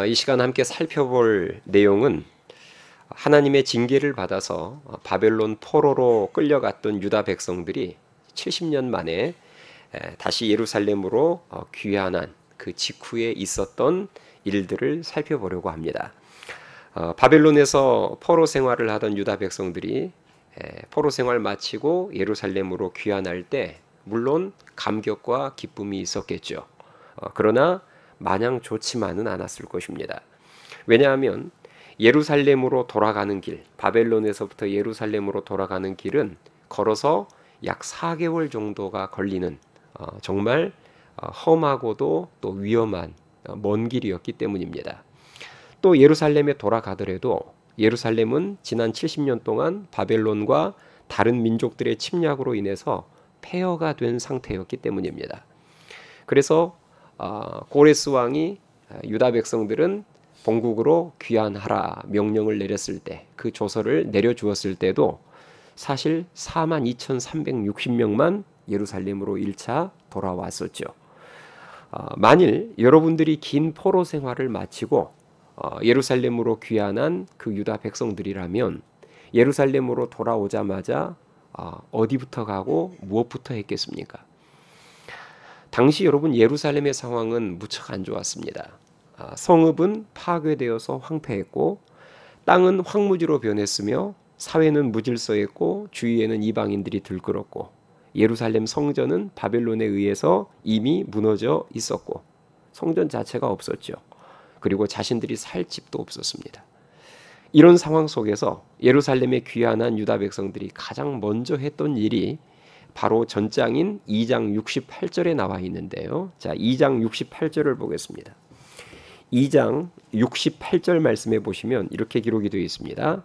이 시간 함께 살펴볼 내용은 하나님의 징계를 받아서 바벨론 포로로 끌려갔던 유다 백성들이 70년 만에 다시 예루살렘으로 귀환한 그 직후에 있었던 일들을 살펴보려고 합니다. 바벨론에서 포로 생활을 하던 유다 백성들이 포로 생활 마치고 예루살렘으로 귀환할 때 물론 감격과 기쁨이 있었겠죠. 그러나 마냥 좋지만은 않았을 것입니다. 왜냐하면 예루살렘으로 돌아가는 길, 바벨론에서부터 예루살렘으로 돌아가는 길은 걸어서 약 4개월 정도가 걸리는 정말 험하고도 또 위험한 먼 길이었기 때문입니다. 또 예루살렘에 돌아가더라도 예루살렘은 지난 70년 동안 바벨론과 다른 민족들의 침략으로 인해서 폐허가 된 상태였기 때문입니다. 그래서 고레스 왕이 유다 백성들은 본국으로 귀환하라 명령을 내렸을 때, 그 조서를 내려주었을 때도 사실 42,360명만 예루살렘으로 1차 돌아왔었죠. 만일 여러분들이 긴 포로 생활을 마치고 예루살렘으로 귀환한 그 유다 백성들이라면 예루살렘으로 돌아오자마자 어디부터 가고 무엇부터 했겠습니까? 당시 여러분 예루살렘의 상황은 무척 안 좋았습니다. 성읍은 파괴되어서 황폐했고 땅은 황무지로 변했으며 사회는 무질서했고 주위에는 이방인들이 들끓었고 예루살렘 성전은 바벨론에 의해서 이미 무너져 있었고 성전 자체가 없었죠. 그리고 자신들이 살 집도 없었습니다. 이런 상황 속에서 예루살렘에 귀환한 유다 백성들이 가장 먼저 했던 일이 바로 전장인 2장 68절에 나와 있는데요. 자, 2장 68절을 보겠습니다. 2장 68절 말씀해 보시면 이렇게 기록이 되어 있습니다.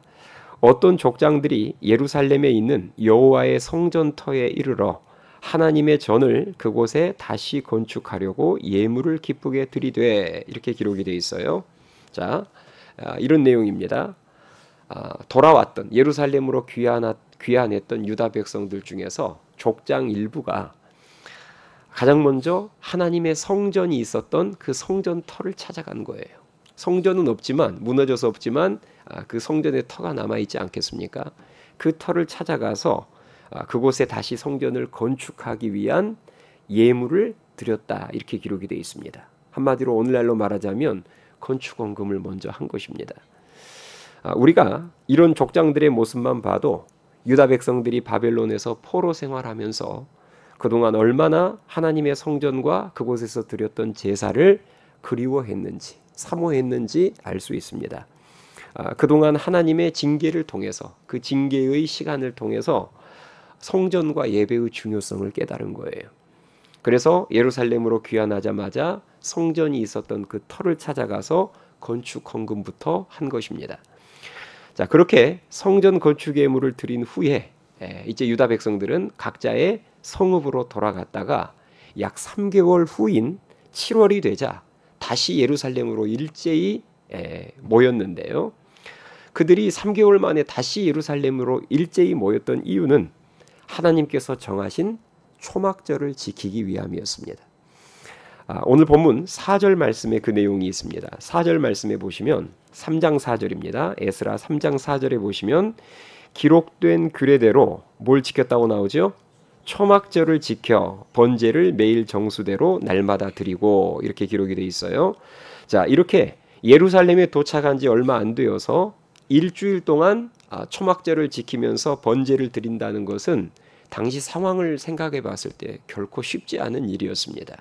어떤 족장들이 예루살렘에 있는 여호와의 성전터에 이르러 하나님의 전을 그곳에 다시 건축하려고 예물을 기쁘게 드리되, 이렇게 기록이 되어 있어요. 자, 이런 내용입니다. 돌아왔던 예루살렘으로 귀환했던 유다 백성들 중에서 족장 일부가 가장 먼저 하나님의 성전이 있었던 그 성전터를 찾아간 거예요. 성전은 없지만, 무너져서 없지만 그 성전의 터가 남아있지 않겠습니까? 그 터를 찾아가서 그곳에 다시 성전을 건축하기 위한 예물을 드렸다, 이렇게 기록이 되어 있습니다. 한마디로 오늘날로 말하자면 건축원금을 먼저 한 것입니다. 우리가 이런 족장들의 모습만 봐도 유다 백성들이 바벨론에서 포로 생활하면서 그동안 얼마나 하나님의 성전과 그곳에서 드렸던 제사를 그리워했는지, 사모했는지 알 수 있습니다. 그동안 하나님의 징계를 통해서, 그 징계의 시간을 통해서 성전과 예배의 중요성을 깨달은 거예요. 그래서 예루살렘으로 귀환하자마자 성전이 있었던 그 터를 찾아가서 건축 헌금부터 한 것입니다. 자, 그렇게 성전 건축 예물을 드린 후에 이제 유다 백성들은 각자의 성읍으로 돌아갔다가 약 3개월 후인 7월이 되자 다시 예루살렘으로 일제히 모였는데요. 그들이 3개월 만에 다시 예루살렘으로 일제히 모였던 이유는 하나님께서 정하신 초막절을 지키기 위함이었습니다. 오늘 본문 4절 말씀에 그 내용이 있습니다. 4절 말씀에 보시면 3장 4절입니다. 에스라 3장 4절에 보시면 기록된 규례대로 뭘 지켰다고 나오죠? 초막절을 지켜 번제를 매일 정수대로 날마다 드리고, 이렇게 기록이 되어 있어요. 자, 이렇게 예루살렘에 도착한 지 얼마 안 되어서 일주일 동안 초막절을 지키면서 번제를 드린다는 것은 당시 상황을 생각해 봤을 때 결코 쉽지 않은 일이었습니다.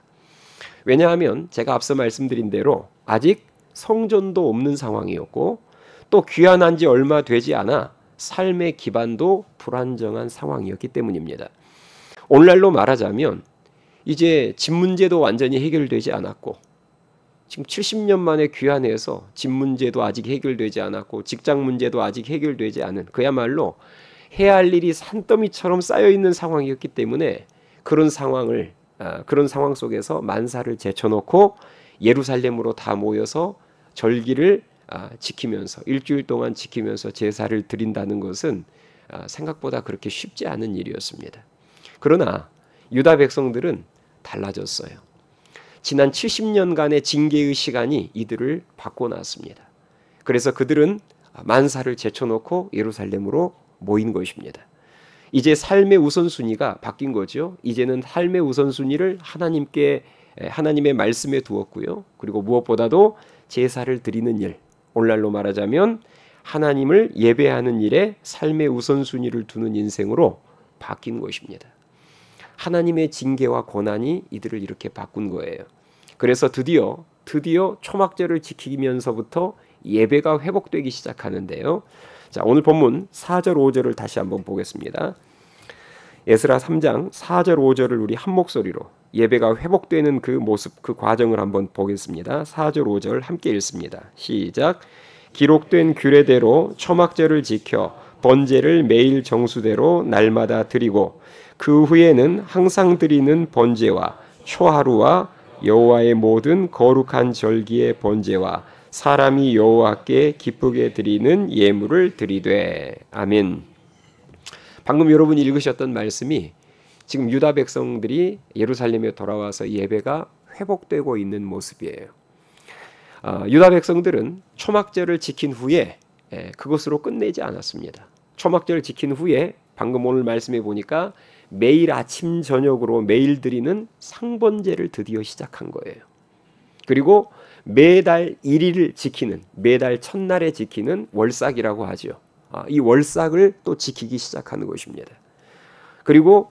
왜냐하면 제가 앞서 말씀드린 대로 아직 성전도 없는 상황이었고 또 귀환한 지 얼마 되지 않아 삶의 기반도 불안정한 상황이었기 때문입니다. 오늘날로 말하자면 이제 집 문제도 완전히 해결되지 않았고 지금 70년 만에 귀환해서 집 문제도 아직 해결되지 않았고 직장 문제도 아직 해결되지 않은, 그야말로 해야 할 일이 산더미처럼 쌓여있는 상황이었기 때문에 그런 상황 속에서 만사를 제쳐놓고 예루살렘으로 다 모여서 절기를 지키면서 일주일 동안 지키면서 제사를 드린다는 것은 생각보다 그렇게 쉽지 않은 일이었습니다. 그러나 유다 백성들은 달라졌어요. 지난 70년간의 징계의 시간이 이들을 바꿔놨습니다. 그래서 그들은 만사를 제쳐놓고 예루살렘으로 모인 것입니다. 이제 삶의 우선순위가 바뀐 거죠. 이제는 삶의 우선순위를 하나님의 말씀에 두었고요. 그리고 무엇보다도 제사를 드리는 일, 오늘날로 말하자면 하나님을 예배하는 일에 삶의 우선순위를 두는 인생으로 바뀐 것입니다. 하나님의 징계와 고난이 이들을 이렇게 바꾼 거예요. 그래서 드디어 초막절을 지키면서부터 예배가 회복되기 시작하는데요. 자, 오늘 본문 4절 5절을 다시 한번 보겠습니다. 에스라 3장 4절 5절을 우리 한 목소리로 예배가 회복되는 그 모습, 그 과정을 한번 보겠습니다. 4절 5절 함께 읽습니다. 시작. 기록된 규례대로 초막절을 지켜 번제를 매일 정수대로 날마다 드리고 그 후에는 항상 드리는 번제와 초하루와 여호와의 모든 거룩한 절기의 번제와 사람이 여호와께 기쁘게 드리는 예물을 드리되. 아멘. 방금 여러분이 읽으셨던 말씀이 지금 유다 백성들이 예루살렘에 돌아와서 예배가 회복되고 있는 모습이에요. 유다 백성들은 초막절을 지킨 후에 그것으로 끝내지 않았습니다. 초막절을 지킨 후에 방금 오늘 말씀해 보니까 매일 아침 저녁으로 매일 드리는 상번제를 드디어 시작한 거예요. 그리고 매달 1일을 지키는, 매달 첫날에 지키는 월삭이라고 하죠. 이 월삭을 또 지키기 시작하는 것입니다. 그리고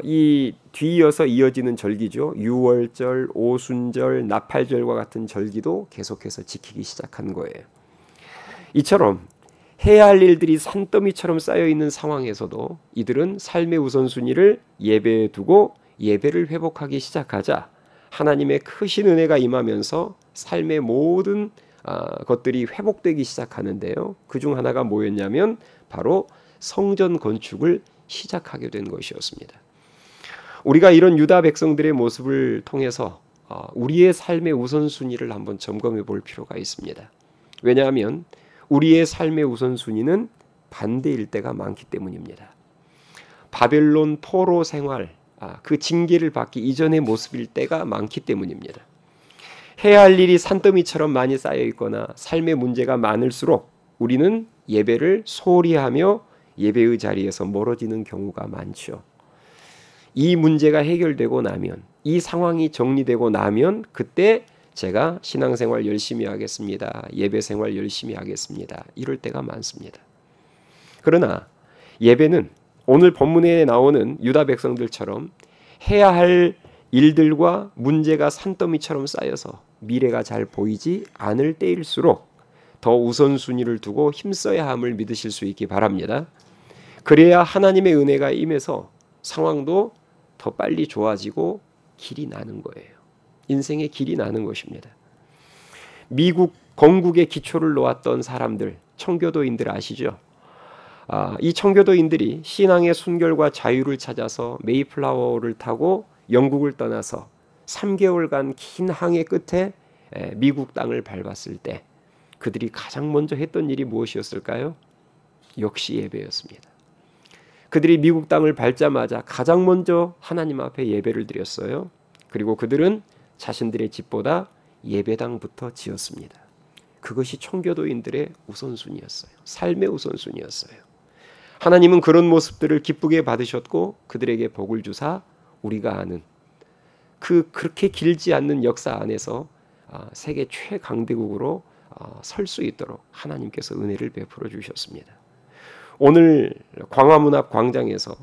이 뒤이어서 이어지는 절기죠. 유월절, 오순절, 나팔절과 같은 절기도 계속해서 지키기 시작한 거예요. 이처럼 해야 할 일들이 산더미처럼 쌓여있는 상황에서도 이들은 삶의 우선순위를 예배에 두고 예배를 회복하기 시작하자 하나님의 크신 은혜가 임하면서 삶의 모든 것들이 회복되기 시작하는데요. 그중 하나가 뭐였냐면 바로 성전 건축을 시작하게 된 것이었습니다. 우리가 이런 유다 백성들의 모습을 통해서 우리의 삶의 우선순위를 한번 점검해 볼 필요가 있습니다. 왜냐하면 우리의 삶의 우선순위는 반대일 때가 많기 때문입니다. 바벨론 포로 생활, 그 징계를 받기 이전의 모습일 때가 많기 때문입니다. 해야 할 일이 산더미처럼 많이 쌓여 있거나 삶의 문제가 많을수록 우리는 예배를 소홀히 하며 예배의 자리에서 멀어지는 경우가 많죠. 이 문제가 해결되고 나면, 이 상황이 정리되고 나면 그때 제가 신앙생활 열심히 하겠습니다. 예배생활 열심히 하겠습니다. 이럴 때가 많습니다. 그러나 예배는 오늘 본문에 나오는 유다 백성들처럼 해야 할 일들과 문제가 산더미처럼 쌓여서 미래가 잘 보이지 않을 때일수록 더 우선순위를 두고 힘써야 함을 믿으실 수 있기 바랍니다. 그래야 하나님의 은혜가 임해서 상황도 더 빨리 좋아지고 길이 나는 거예요. 인생의 길이 나는 것입니다. 미국 건국의 기초를 놓았던 사람들, 청교도인들 아시죠? 이 청교도인들이 신앙의 순결과 자유를 찾아서 메이플라워를 타고 영국을 떠나서 3개월간 긴 항해 끝에 미국 땅을 밟았을 때 그들이 가장 먼저 했던 일이 무엇이었을까요? 역시 예배였습니다. 그들이 미국 땅을 밟자마자 가장 먼저 하나님 앞에 예배를 드렸어요. 그리고 그들은 자신들의 집보다 예배당부터 지었습니다. 그것이 청교도인들의 우선순위였어요. 삶의 우선순위였어요. 하나님은 그런 모습들을 기쁘게 받으셨고 그들에게 복을 주사 우리가 아는 그렇게 길지 않는 역사 안에서 세계 최강대국으로 설 수 있도록 하나님께서 은혜를 베풀어 주셨습니다. 오늘 광화문 앞 광장에서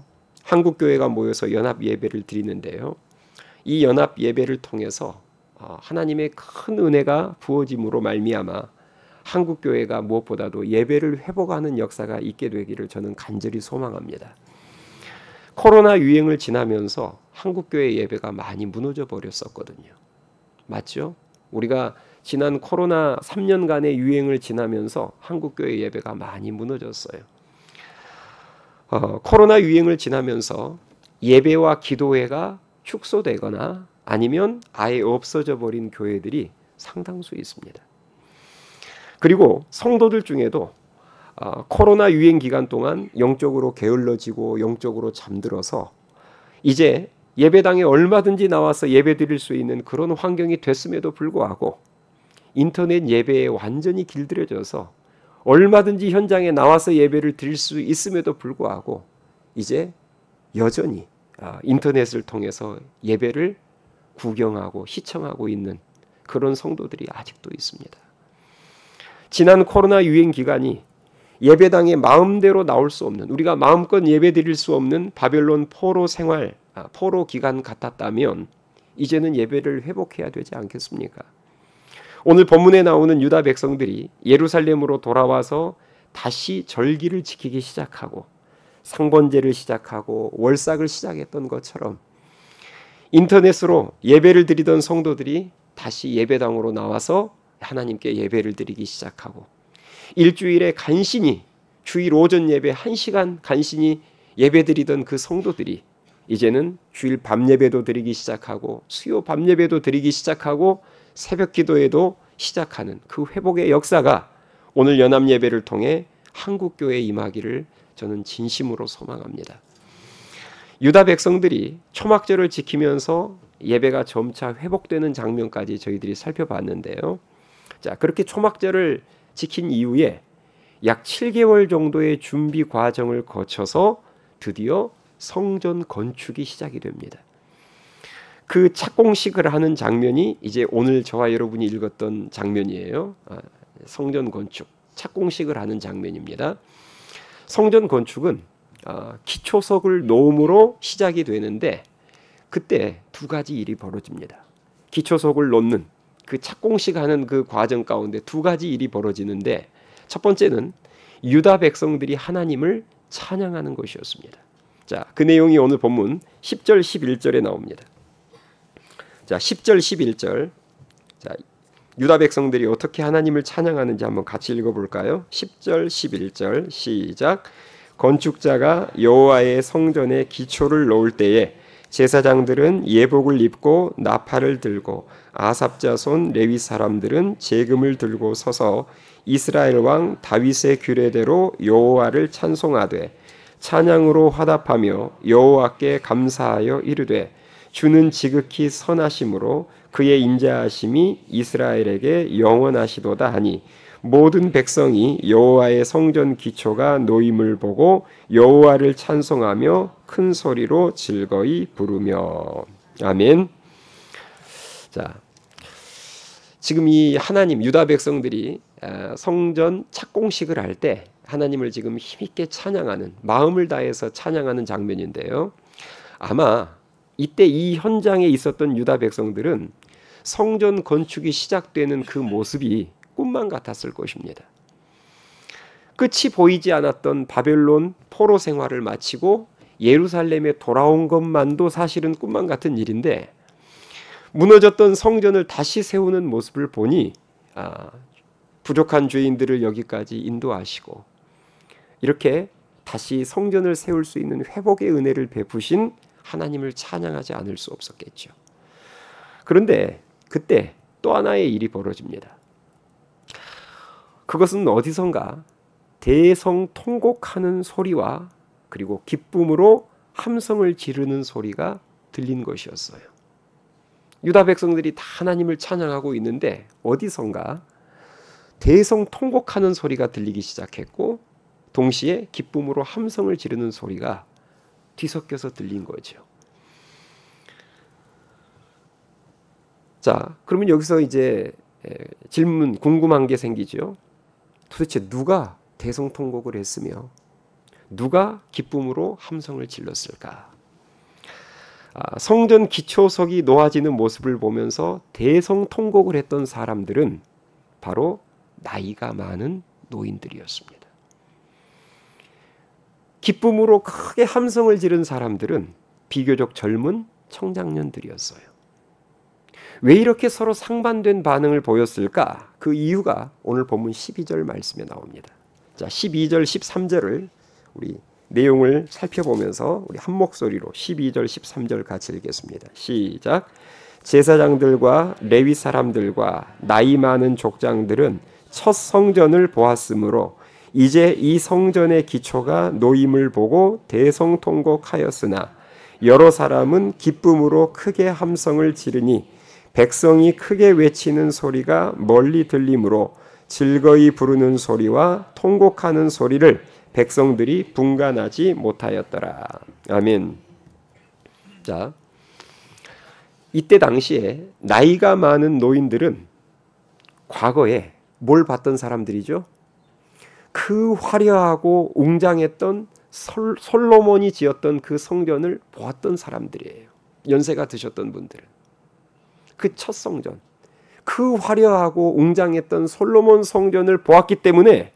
한국교회가 모여서 연합 예배를 드리는데요. 이 연합 예배를 통해서 하나님의 큰 은혜가 부어짐으로 말미암아 한국교회가 무엇보다도 예배를 회복하는 역사가 있게 되기를 저는 간절히 소망합니다. 코로나 유행을 지나면서 한국교회 예배가 많이 무너져 버렸었거든요. 맞죠? 우리가 지난 코로나 3년간의 유행을 지나면서 한국교회 예배가 많이 무너졌어요. 코로나 유행을 지나면서 예배와 기도회가 축소되거나 아니면 아예 없어져 버린 교회들이 상당수 있습니다. 그리고 성도들 중에도 코로나 유행 기간 동안 영적으로 게을러지고 영적으로 잠들어서 이제 예배당에 얼마든지 나와서 예배 드릴 수 있는 그런 환경이 됐음에도 불구하고 인터넷 예배에 완전히 길들여져서 얼마든지 현장에 나와서 예배를 드릴 수 있음에도 불구하고 이제 여전히 인터넷을 통해서 예배를 구경하고 시청하고 있는 그런 성도들이 아직도 있습니다. 지난 코로나 유행 기간이 예배당에 마음대로 나올 수 없는, 우리가 마음껏 예배 드릴 수 없는 바벨론 포로 생활, 포로 기간 같았다면 이제는 예배를 회복해야 되지 않겠습니까? 오늘 본문에 나오는 유다 백성들이 예루살렘으로 돌아와서 다시 절기를 지키기 시작하고 상번제를 시작하고 월삭을 시작했던 것처럼 인터넷으로 예배를 드리던 성도들이 다시 예배당으로 나와서 하나님께 예배를 드리기 시작하고 일주일에 간신히 주일 오전 예배 1시간 간신히 예배 드리던 그 성도들이 이제는 주일 밤 예배도 드리기 시작하고 수요 밤 예배도 드리기 시작하고 새벽 기도에도 시작하는 그 회복의 역사가 오늘 연합 예배를 통해 한국 교회에 임하기를 저는 진심으로 소망합니다. 유다 백성들이 초막절을 지키면서 예배가 점차 회복되는 장면까지 저희들이 살펴봤는데요. 자, 그렇게 초막절을 지킨 이후에 약 7개월 정도의 준비 과정을 거쳐서 드디어 성전 건축이 시작이 됩니다. 그 착공식을 하는 장면이 이제 오늘 저와 여러분이 읽었던 장면이에요. 성전 건축, 착공식을 하는 장면입니다. 성전 건축은 기초석을 놓음으로 시작이 되는데 그때 두 가지 일이 벌어집니다. 기초석을 놓는 그 착공식 하는 그 과정 가운데 두 가지 일이 벌어지는데 첫 번째는 유다 백성들이 하나님을 찬양하는 것이었습니다. 자, 그 내용이 오늘 본문 10절 11절에 나옵니다. 자, 10절 11절. 자, 유다 백성들이 어떻게 하나님을 찬양하는지 한번 같이 읽어볼까요? 10절 11절 시작. 건축자가 여호와의 성전에 기초를 놓을 때에 제사장들은 예복을 입고 나팔을 들고 아삽 자손 레위 사람들은 제금을 들고 서서 이스라엘 왕 다윗의 규례대로 여호와를 찬송하되 찬양으로 화답하며 여호와께 감사하여 이르되 주는 지극히 선하심으로 그의 인자하심이 이스라엘에게 영원하시도다 하니 모든 백성이 여호와의 성전 기초가 놓임을 보고 여호와를 찬송하며 큰 소리로 즐거이 부르며. 아멘. 자, 지금 이 하나님 유다 백성들이 성전 착공식을 할 때 하나님을 지금 힘있게 찬양하는, 마음을 다해서 찬양하는 장면인데요. 아마 이때 이 현장에 있었던 유다 백성들은 성전 건축이 시작되는 그 모습이 꿈만 같았을 것입니다. 끝이 보이지 않았던 바벨론 포로 생활을 마치고 예루살렘에 돌아온 것만도 사실은 꿈만 같은 일인데 무너졌던 성전을 다시 세우는 모습을 보니 부족한 죄인들을 여기까지 인도하시고 이렇게 다시 성전을 세울 수 있는 회복의 은혜를 베푸신 하나님을 찬양하지 않을 수 없었겠죠. 그런데 그때 또 하나의 일이 벌어집니다. 그것은 어디선가 대성통곡하는 소리와 그리고 기쁨으로 함성을 지르는 소리가 들린 것이었어요. 유다 백성들이 다 하나님을 찬양하고 있는데 어디선가 대성통곡하는 소리가 들리기 시작했고 동시에 기쁨으로 함성을 지르는 소리가 뒤섞여서 들린 거죠. 자, 그러면 여기서 이제 질문, 궁금한 게 생기죠. 도대체 누가 대성통곡을 했으며 누가 기쁨으로 함성을 질렀을까? 성전 기초석이 놓아지는 모습을 보면서 대성통곡을 했던 사람들은 바로 나이가 많은 노인들이었습니다. 기쁨으로 크게 함성을 지른 사람들은 비교적 젊은 청장년들이었어요. 왜 이렇게 서로 상반된 반응을 보였을까? 그 이유가 오늘 본문 12절 말씀에 나옵니다. 자, 12절, 13절을 우리 내용을 살펴보면서 우리 한 목소리로 12절, 13절 같이 읽겠습니다. 시작. 제사장들과 레위 사람들과 나이 많은 족장들은 첫 성전을 보았으므로 이제 이 성전의 기초가 놓임을 보고 대성통곡하였으나 여러 사람은 기쁨으로 크게 함성을 지르니 백성이 크게 외치는 소리가 멀리 들리므로 즐거이 부르는 소리와 통곡하는 소리를 백성들이 분간하지 못하였더라. 아멘. 자, 이때 당시에 나이가 많은 노인들은 과거에 뭘 봤던 사람들이죠? 그 화려하고 웅장했던 솔로몬이 지었던 그 성전을 보았던 사람들이에요. 연세가 드셨던 분들은. 그 첫 성전, 그 화려하고 웅장했던 솔로몬 성전을 보았기 때문에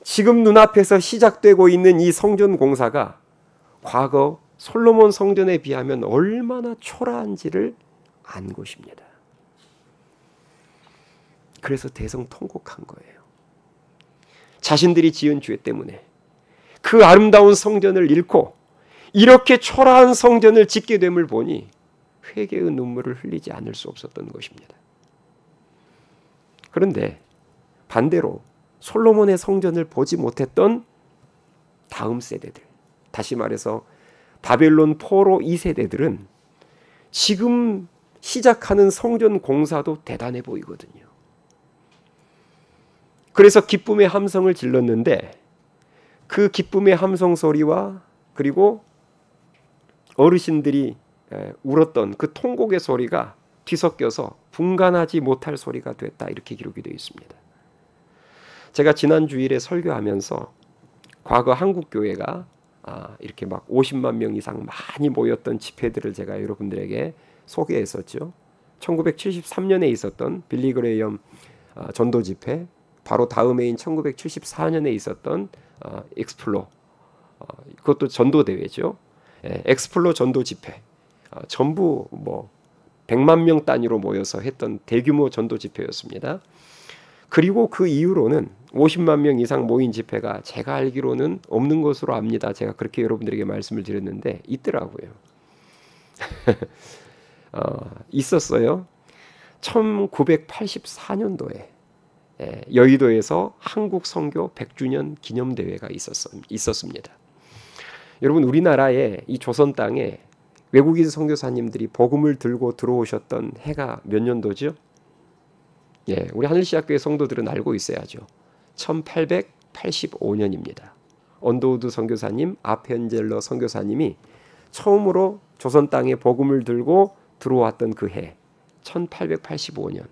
지금 눈앞에서 시작되고 있는 이 성전 공사가 과거 솔로몬 성전에 비하면 얼마나 초라한지를 안 것입니다. 그래서 대성통곡한 거예요. 자신들이 지은 죄 때문에 그 아름다운 성전을 잃고 이렇게 초라한 성전을 짓게 됨을 보니 회개의 눈물을 흘리지 않을 수 없었던 것입니다. 그런데 반대로 솔로몬의 성전을 보지 못했던 다음 세대들, 다시 말해서 바벨론 포로 2세대들은 지금 시작하는 성전 공사도 대단해 보이거든요. 그래서 기쁨의 함성을 질렀는데 그 기쁨의 함성 소리와 그리고 어르신들이 울었던 그 통곡의 소리가 뒤섞여서 분간하지 못할 소리가 됐다, 이렇게 기록이 되어 있습니다. 제가 지난 주일에 설교하면서 과거 한국 교회가 이렇게 막 50만 명 이상 많이 모였던 집회들을 제가 여러분들에게 소개했었죠. 1973년에 있었던 빌리 그레이엄 전도 집회, 바로 다음 해인 1974년에 있었던 엑스플로, 그것도 전도 대회죠. 엑스플로 전도 집회, 전부 뭐 100만 명 단위로 모여서 했던 대규모 전도 집회였습니다. 그리고 그 이후로는 50만 명 이상 모인 집회가 제가 알기로는 없는 것으로 압니다. 제가 그렇게 여러분들에게 말씀을 드렸는데 있더라고요. 있었어요. 1984년도에 여의도에서 한국 선교 100주년 기념대회가 있었습니다. 여러분, 우리나라의 이 조선 땅에 외국인 선교사님들이 복음을 들고 들어오셨던 해가 몇 년도죠? 우리 하늘시학교의 성도들은 알고 있어야죠. 1885년입니다. 언더우드 선교사님, 아펜젤러 선교사님이 처음으로 조선 땅에 복음을 들고 들어왔던 그 해, 1885년.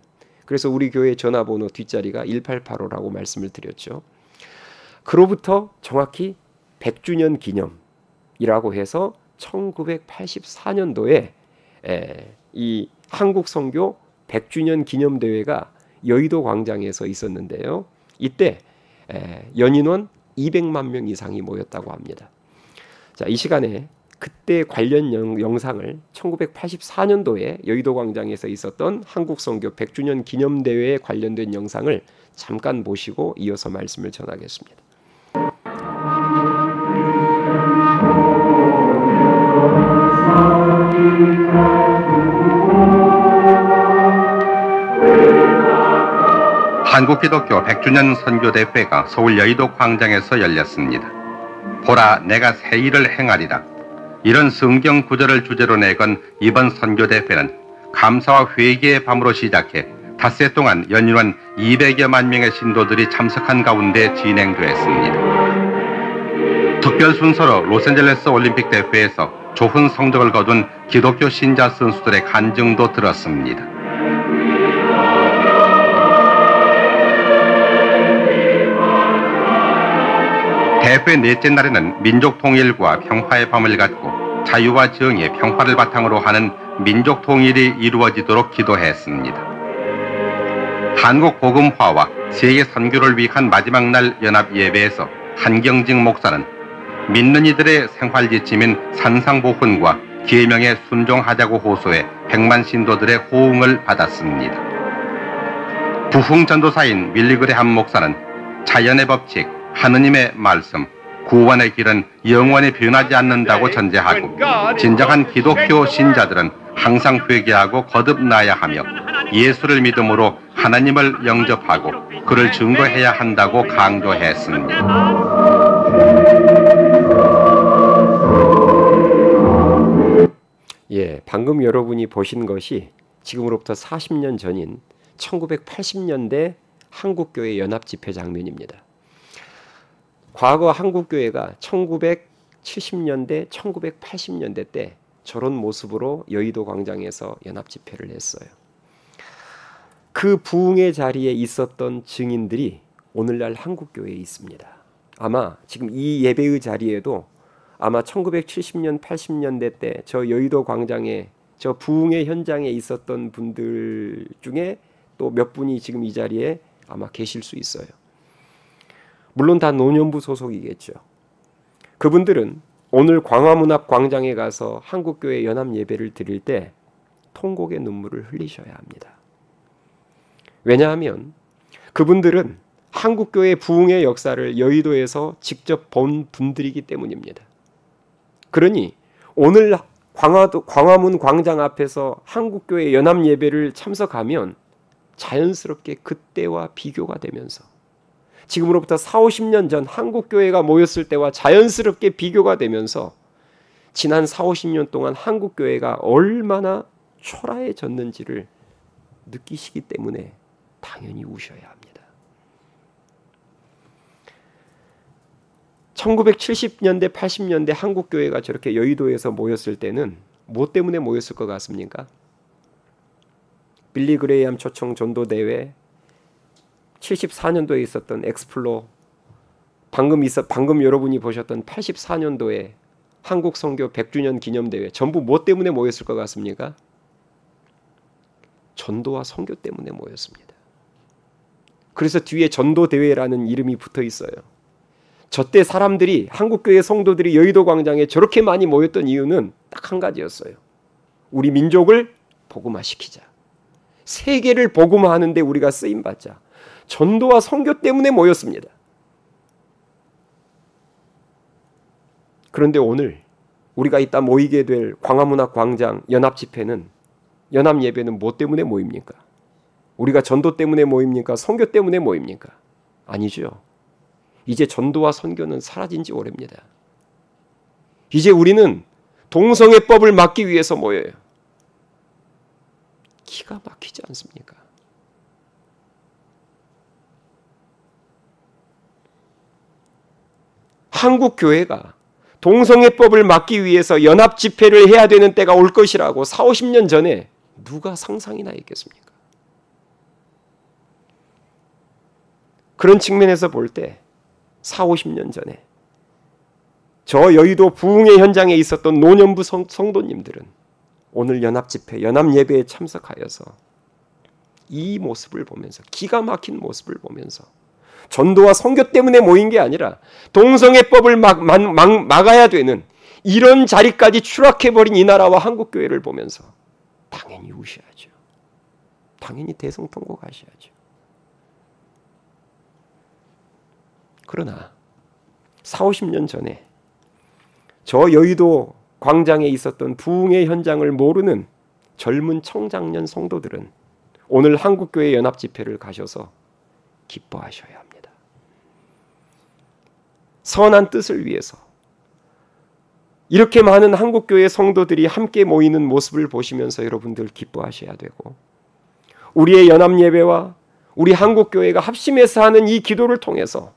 그래서 우리 교회 전화번호 뒷자리가 1885라고 말씀을 드렸죠. 그로부터 정확히 100주년 기념이라고 해서 1984년도에 이 한국 선교 100주년 기념대회가 여의도 광장에서 있었는데요. 이때 연인원 200만 명 이상이 모였다고 합니다. 자, 이 시간에 그때 관련 영상을 1984년도에 여의도 광장에서 있었던 한국 선교 100주년 기념대회에 관련된 영상을 잠깐 보시고 이어서 말씀을 전하겠습니다. 한국기독교 100주년 선교대회가 서울 여의도 광장에서 열렸습니다. 보라, 내가 새 일을 행하리라. 이런 성경 구절을 주제로 내건 이번 선교대회는 감사와 회개의 밤으로 시작해 닷새 동안 연인원 200여만 명의 신도들이 참석한 가운데 진행되었습니다. 특별 순서로 로스앤젤레스 올림픽 대회에서 좋은 성적을 거둔 기독교 신자 선수들의 간증도 들었습니다. 대회 넷째 날에는 민족 통일과 평화의 밤을 갖고 자유와 정의, 평화를 바탕으로 하는 민족 통일이 이루어지도록 기도했습니다. 한국 복음화와 세계 선교를 위한 마지막 날 연합 예배에서 한경직 목사는 믿는 이들의 생활 지침인 산상보훈과 계명에 순종하자고 호소해 100만 신도들의 호응을 받았습니다. 부흥 전도사인 윌리 그레함 목사는 자연의 법칙, 하느님의 말씀, 구원의 길은 영원히 변하지 않는다고 전제하고 진정한 기독교 신자들은 항상 회개하고 거듭나야 하며 예수를 믿음으로 하나님을 영접하고 그를 증거해야 한다고 강조했습니다. 예, 방금 여러분이 보신 것이 지금으로부터 40년 전인 1980년대 한국교회 연합집회 장면입니다. 과거 한국교회가 1970년대, 1980년대 때 저런 모습으로 여의도 광장에서 연합집회를 했어요. 그 부흥의 자리에 있었던 증인들이 오늘날 한국교회에 있습니다. 아마 지금 이 예배의 자리에도 아마 1970년, 80년대 때 저 여의도 광장에 저 부흥의 현장에 있었던 분들 중에 또 몇 분이 지금 이 자리에 아마 계실 수 있어요. 물론 다 노년부 소속이겠죠. 그분들은 오늘 광화문 앞 광장에 가서 한국교회 연합 예배를 드릴 때 통곡의 눈물을 흘리셔야 합니다. 왜냐하면 그분들은 한국교회 부흥의 역사를 여의도에서 직접 본 분들이기 때문입니다. 그러니 오늘 광화문 광장 앞에서 한국교회 연합 예배를 참석하면 자연스럽게 그때와 비교가 되면서 지금으로부터 40-50년 전 한국교회가 모였을 때와 자연스럽게 비교가 되면서 지난 40-50년 동안 한국교회가 얼마나 초라해졌는지를 느끼시기 때문에 당연히 우셔야 합니다. 1970년대, 80년대 한국교회가 저렇게 여의도에서 모였을 때는 뭐 때문에 모였을 것 같습니까? 빌리 그레이엄 초청 전도대회, 74년도에 있었던 엑스플로, 방금 여러분이 보셨던 84년도에 한국 선교 100주년 기념대회, 전부 뭐 때문에 모였을 것 같습니까? 전도와 선교 때문에 모였습니다. 그래서 뒤에 전도대회라는 이름이 붙어 있어요. 저때 사람들이, 한국교회 성도들이 여의도 광장에 저렇게 많이 모였던 이유는 딱 한 가지였어요. 우리 민족을 복음화시키자. 세계를 복음화하는데 우리가 쓰임받자. 전도와 선교 때문에 모였습니다. 그런데 오늘 우리가 이따 모이게 될 광화문 앞 광장 연합집회는, 연합예배는 뭐 때문에 모입니까? 우리가 전도 때문에 모입니까? 선교 때문에 모입니까? 아니죠. 이제 전도와 선교는 사라진 지 오래입니다. 이제 우리는 동성애법을 막기 위해서 모여요. 기가 막히지 않습니까? 한국 교회가 동성애법을 막기 위해서 연합 집회를 해야 되는 때가 올 것이라고 40-50년 전에 누가 상상이나 했겠습니까? 그런 측면에서 볼 때 40-50년 전에 저 여의도 부흥의 현장에 있었던 노년부 성도님들은 오늘 연합 집회, 연합 예배에 참석하여서 이 모습을 보면서, 기가 막힌 모습을 보면서, 전도와 선교 때문에 모인 게 아니라 동성애법을 막아야 되는 이런 자리까지 추락해버린 이 나라와 한국교회를 보면서 당연히 우셔야죠. 당연히 대성통곡하셔야죠. 그러나 40-50년 전에 저 여의도 광장에 있었던 부흥의 현장을 모르는 젊은 청장년 성도들은 오늘 한국교회 연합집회를 가셔서 기뻐하셔야 합니다. 선한 뜻을 위해서 이렇게 많은 한국교회 성도들이 함께 모이는 모습을 보시면서 여러분들 기뻐하셔야 되고, 우리의 연합예배와 우리 한국교회가 합심해서 하는 이 기도를 통해서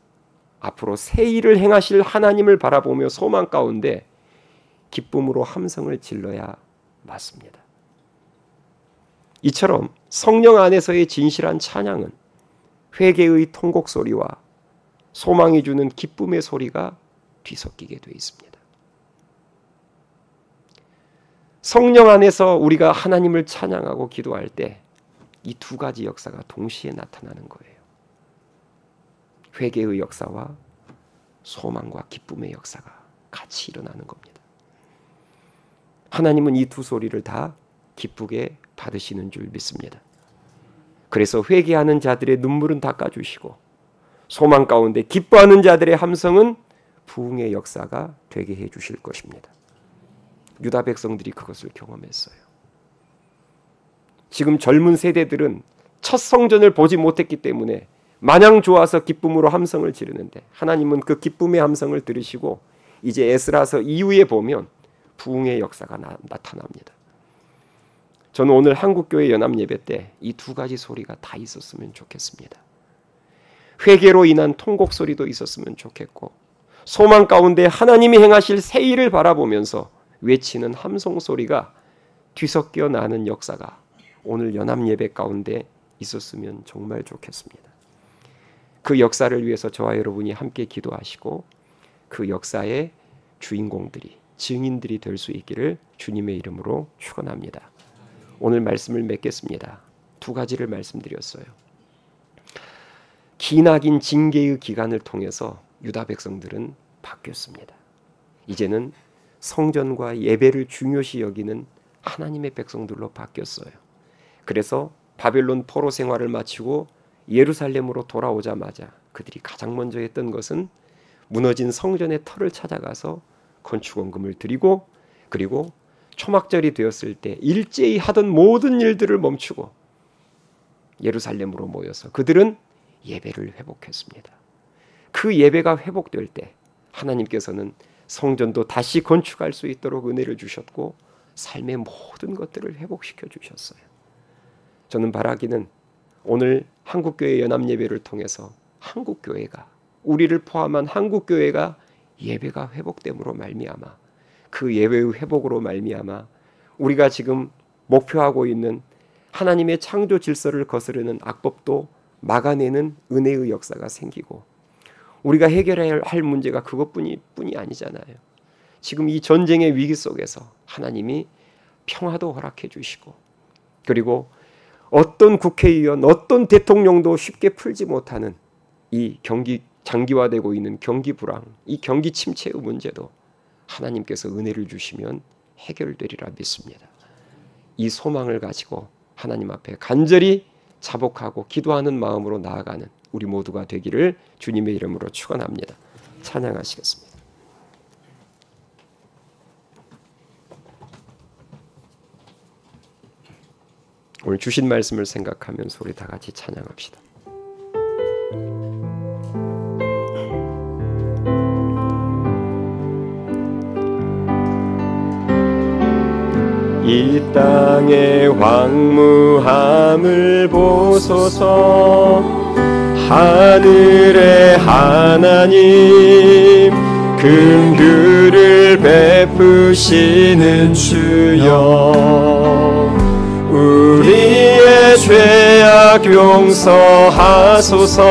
앞으로 새 일을 행하실 하나님을 바라보며 소망 가운데 기쁨으로 함성을 질러야 맞습니다. 이처럼 성령 안에서의 진실한 찬양은 회개의 통곡 소리와 소망이 주는 기쁨의 소리가 뒤섞이게 되어 있습니다. 성령 안에서 우리가 하나님을 찬양하고 기도할 때 이 두 가지 역사가 동시에 나타나는 거예요. 회개의 역사와 소망과 기쁨의 역사가 같이 일어나는 겁니다. 하나님은 이 두 소리를 다 기쁘게 받으시는 줄 믿습니다. 그래서 회개하는 자들의 눈물은 닦아주시고 소망 가운데 기뻐하는 자들의 함성은 부흥의 역사가 되게 해주실 것입니다. 유다 백성들이 그것을 경험했어요. 지금 젊은 세대들은 첫 성전을 보지 못했기 때문에 마냥 좋아서 기쁨으로 함성을 지르는데, 하나님은 그 기쁨의 함성을 들으시고 이제 에스라서 이후에 보면 부흥의 역사가 나타납니다. 저는 오늘 한국교회 연합예배 때 이 두 가지 소리가 다 있었으면 좋겠습니다. 회개로 인한 통곡 소리도 있었으면 좋겠고, 소망 가운데 하나님이 행하실 새 일을 바라보면서 외치는 함성 소리가 뒤섞여 나는 역사가 오늘 연합예배 가운데 있었으면 정말 좋겠습니다. 그 역사를 위해서 저와 여러분이 함께 기도하시고 그 역사의 주인공들이, 증인들이 될 수 있기를 주님의 이름으로 축원합니다. 오늘 말씀을 맺겠습니다. 두 가지를 말씀드렸어요. 기나긴 징계의 기간을 통해서 유다 백성들은 바뀌었습니다. 이제는 성전과 예배를 중요시 여기는 하나님의 백성들로 바뀌었어요. 그래서 바벨론 포로 생활을 마치고 예루살렘으로 돌아오자마자 그들이 가장 먼저 했던 것은 무너진 성전의 터를 찾아가서 건축원금을 드리고, 그리고 초막절이 되었을 때 일제히 하던 모든 일들을 멈추고 예루살렘으로 모여서 그들은 예배를 회복했습니다. 그 예배가 회복될 때 하나님께서는 성전도 다시 건축할 수 있도록 은혜를 주셨고 삶의 모든 것들을 회복시켜 주셨어요. 저는 바라기는 오늘 한국교회 연합예배를 통해서 한국교회가, 우리를 포함한 한국교회가 예배가 회복됨으로 말미암아, 그 예배의 회복으로 말미암아 우리가 지금 목표하고 있는 하나님의 창조 질서를 거스르는 악법도 막아내는 은혜의 역사가 생기고, 우리가 해결해야 할 문제가 그것뿐이 아니잖아요. 지금 이 전쟁의 위기 속에서 하나님이 평화도 허락해 주시고, 그리고 어떤 국회의원, 어떤 대통령도 쉽게 풀지 못하는 이 장기화되고 있는 경기 불황, 이 경기 침체의 문제도 하나님께서 은혜를 주시면 해결되리라 믿습니다. 이 소망을 가지고 하나님 앞에 간절히 자복하고 기도하는 마음으로 나아가는 우리 모두가 되기를 주님의 이름으로 축원합니다. 찬양하시겠습니다. 오늘 주신 말씀을 생각하면서 우리 다 같이 찬양합시다. 이 땅의 황무함을 보소서. 하늘의 하나님, 긍휼을 베푸시는 주여, 우리의 죄악 용서하소서.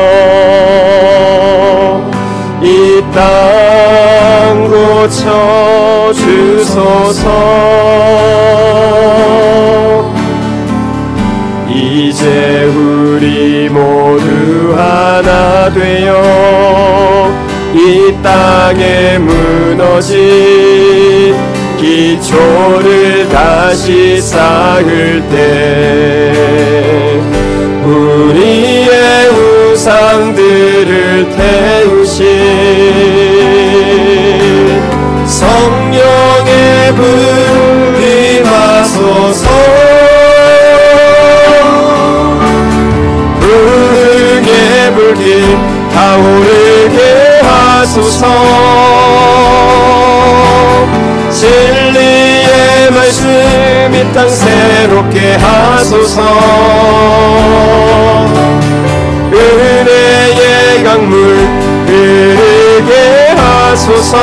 이 땅 고쳐 주소서. 이제 우리 모두 하나 되어 이 땅에 무너진 기초를 다시 쌓을 때 우리의 우상들을 태우신 성령의 불 임하소서. 불의 불길 타오르게 하소서. 진리의 말씀 이 땅 새롭게 하소서. 은혜의 강물 흐르게 하소서.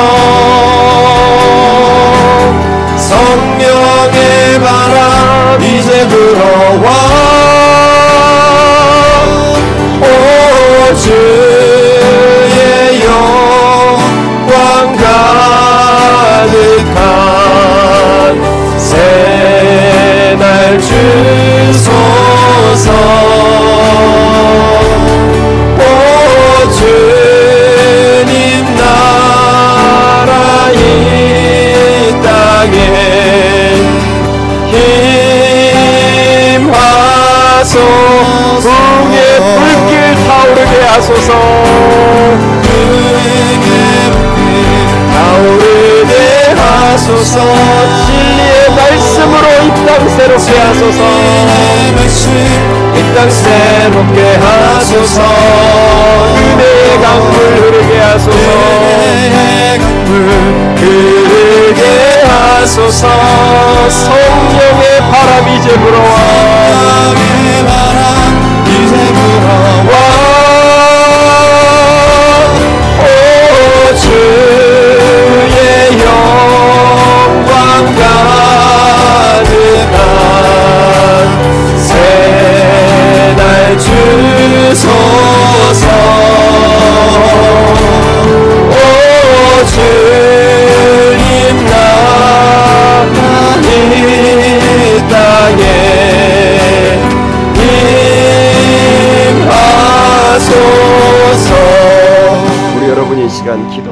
성령의 바람 이제 불어와. 오 주의 영광 가득한 새날 주소서. 오 주님 나라 이 땅에 힘하소서. 풍의 불길 타오르게 하소서. 타오르게 하소서. 진리의 말씀으로 이 땅 새롭게 하소서. 이 땅 새롭게 하소서. 은혜의 강물 흐르게 하소서. 흐르게 하소서. 임하소서. 성령의 바람 이제 불어와. 오 주의 영광 가득한 새날 주소서. 오 주님 나가 이 땅에 임하소서. 우리 여러분 이 시간 기도